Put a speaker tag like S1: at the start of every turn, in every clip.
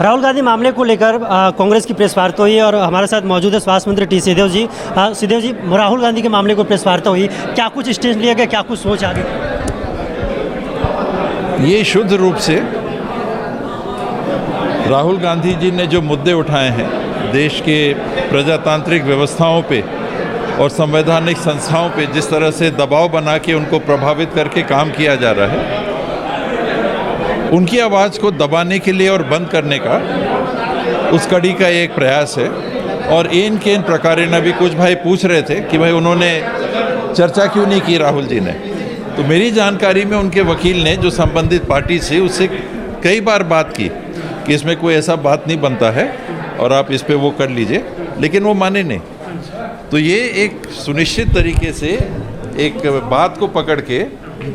S1: राहुल गांधी मामले को लेकर कांग्रेस की प्रेस वार्ता हुई और हमारे साथ मौजूद है स्वास्थ्य मंत्री टी सिंहदेव जी। सिंहदेव जी, राहुल गांधी के मामले को प्रेस वार्ता हुई, क्या कुछ स्टेज लिया गया, क्या कुछ सोच आगे?
S2: ये शुद्ध रूप से राहुल गांधी जी ने जो मुद्दे उठाए हैं देश के प्रजातांत्रिक व्यवस्थाओं पे और संवैधानिक संस्थाओं पे, जिस तरह से दबाव बना के उनको प्रभावित करके काम किया जा रहा है, उनकी आवाज़ को दबाने के लिए और बंद करने का उस कड़ी का एक प्रयास है। और इन के इन प्रकारे न भी कुछ भाई पूछ रहे थे कि भाई उन्होंने चर्चा क्यों नहीं की राहुल जी ने। तो मेरी जानकारी में उनके वकील ने जो संबंधित पार्टी से उससे कई बार बात की कि इसमें कोई ऐसा बात नहीं बनता है और आप इस पे वो कर लीजिए, लेकिन वो माने नहीं। तो ये एक सुनिश्चित तरीके से एक बात को पकड़ के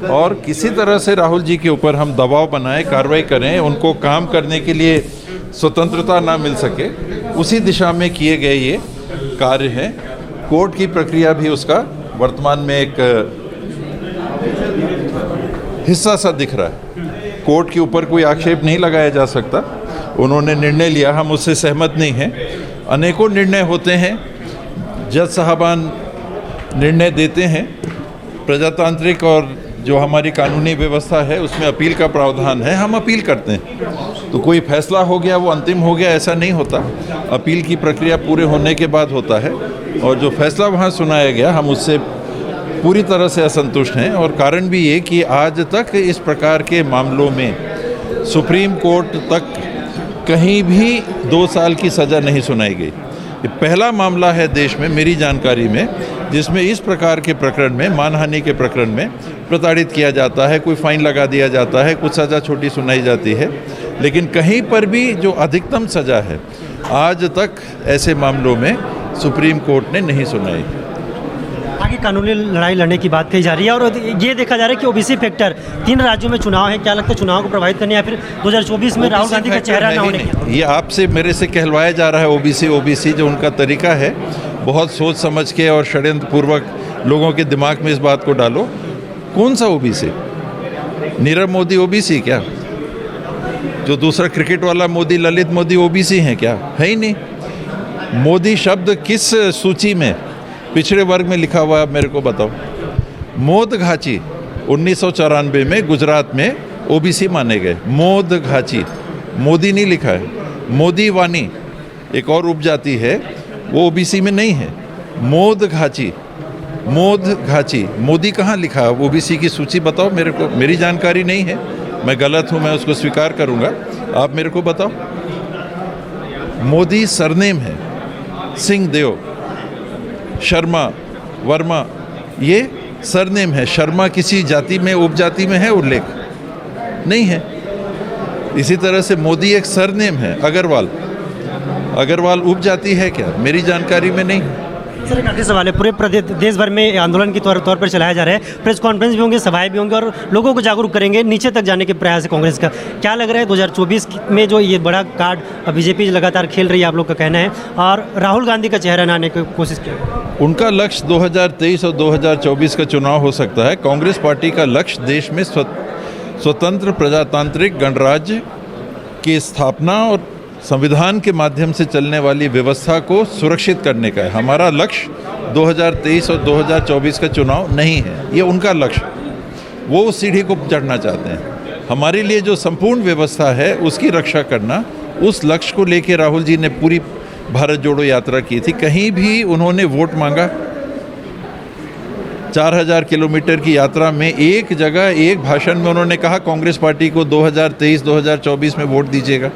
S2: और किसी तरह से राहुल जी के ऊपर हम दबाव बनाएं, कार्रवाई करें, उनको काम करने के लिए स्वतंत्रता ना मिल सके, उसी दिशा में किए गए ये कार्य हैं। कोर्ट की प्रक्रिया भी उसका वर्तमान में एक हिस्सा सा दिख रहा है। कोर्ट के ऊपर कोई आक्षेप नहीं लगाया जा सकता। उन्होंने निर्णय लिया, हम उससे सहमत नहीं हैं। अनेकों निर्णय होते हैं, जज साहबान निर्णय देते हैं। प्रजातांत्रिक और जो हमारी कानूनी व्यवस्था है उसमें अपील का प्रावधान है, हम अपील करते हैं। तो कोई फैसला हो गया वो अंतिम हो गया ऐसा नहीं होता। अपील की प्रक्रिया पूरे होने के बाद होता है और जो फैसला वहाँ सुनाया गया हम उससे पूरी तरह से असंतुष्ट हैं। और कारण भी ये कि आज तक इस प्रकार के मामलों में सुप्रीम कोर्ट तक कहीं भी 2 साल की सज़ा नहीं सुनाई गई। ये पहला मामला है देश में मेरी जानकारी में जिसमें इस प्रकार के प्रकरण में, मानहानि के प्रकरण में प्रताड़ित किया जाता है, कोई फाइन लगा दिया जाता है, कुछ सज़ा छोटी सुनाई जाती है, लेकिन कहीं पर भी जो अधिकतम सज़ा है आज तक ऐसे मामलों में सुप्रीम कोर्ट ने नहीं सुनाई।
S1: आगे कानूनी लड़ाई लड़ने की बात कही जा रही है और ये देखा जा रहा है कि ओबीसी फैक्टर 3 राज्यों में चुनाव है, क्या लगता है चुनाव को प्रभावित करने या फिर 2024 में राहुल गांधी का चेहरा ना होने की?
S2: ये आपसे मेरे से कहलवाया जा रहा है ओबीसी जो उनका तरीका है, बहुत सोच समझ के और षड्यंत्रपूर्वक लोगों के दिमाग में इस बात को डालो। कौन सा ओबीसी? नीरव मोदी ओबीसी क्या? जो दूसरा क्रिकेट वाला मोदी, ललित मोदी ओबीसी हैं क्या? है ही नहीं। मोदी शब्द किस सूची में पिछड़े वर्ग में लिखा हुआ है, मेरे को बताओ। मोद घाची 1994 में गुजरात में ओबीसी माने गए। मोद घाची, मोदी नहीं लिखा है। मोदी वानी एक और उपजाति है, वो ओबीसी में नहीं है। मोद घाची, मोदी कहाँ लिखा है? ओबीसी की सूची बताओ मेरे को, मेरी जानकारी नहीं है। मैं गलत हूँ, मैं उसको स्वीकार करूँगा, आप मेरे को बताओ। मोदी सरनेम है, सिंह देव, शर्मा, वर्मा, ये सरनेम है। शर्मा किसी जाति में, उपजाति में है उल्लेख? नहीं है। इसी तरह से मोदी एक सरनेम है। अग्रवाल उपजाति है क्या? मेरी जानकारी में नहीं।
S1: सर, एक आखिरी सवाल है, पूरे प्रदेश देश भर में आंदोलन के तौर पर चलाया जा रहा है, प्रेस कॉन्फ्रेंस भी होंगे, सभाएं भी होंगे और लोगों को जागरूक करेंगे, नीचे तक जाने के प्रयास है कांग्रेस का। क्या लग रहा है 2024 में जो ये बड़ा कार्ड बीजेपी लगातार खेल रही है, आप लोग का कहना है, और राहुल गांधी का चेहरा न आने की कोशिश की?
S2: उनका लक्ष्य 2023 और 2024 का चुनाव हो सकता है। कांग्रेस पार्टी का लक्ष्य देश में स्वतंत्र प्रजातांत्रिक गणराज्य की स्थापना और संविधान के माध्यम से चलने वाली व्यवस्था को सुरक्षित करने का है। हमारा लक्ष्य 2023 और 2024 का चुनाव नहीं है, ये उनका लक्ष्य। वो उस सीढ़ी को चढ़ना चाहते हैं। हमारे लिए जो संपूर्ण व्यवस्था है उसकी रक्षा करना, उस लक्ष्य को लेकर राहुल जी ने पूरी भारत जोड़ो यात्रा की थी। कहीं भी उन्होंने वोट मांगा? 4000 किलोमीटर की यात्रा में एक जगह, एक भाषण में उन्होंने कहा कांग्रेस पार्टी को 2023-2024 में वोट दीजिएगा।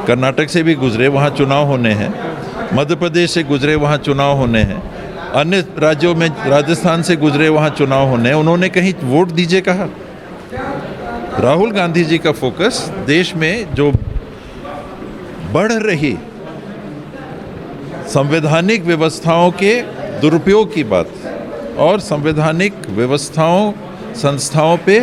S2: कर्नाटक से भी गुजरे, वहाँ चुनाव होने हैं। मध्य प्रदेश से गुजरे, वहाँ चुनाव होने हैं। अन्य राज्यों में राजस्थान से गुजरे, वहाँ चुनाव होने हैं। उन्होंने कहीं वोट दीजिए कहा? राहुल गांधी जी का फोकस देश में जो बढ़ रही संवैधानिक व्यवस्थाओं के दुरुपयोग की बात और संवैधानिक व्यवस्थाओं, संस्थाओं पे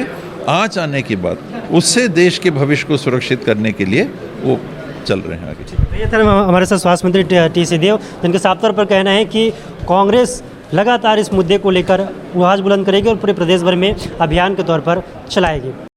S2: आंच आने की बात, उससे देश के भविष्य को सुरक्षित करने के लिए वो चल रहे हैं आगे।
S1: ये तरह हमारे साथ स्वास्थ्य मंत्री टी सिंहदेव, जिनके साफ तौर पर कहना है कि कांग्रेस लगातार इस मुद्दे को लेकर आवाज़ बुलंद करेगी और पूरे प्रदेश भर में अभियान के तौर पर चलाएगी।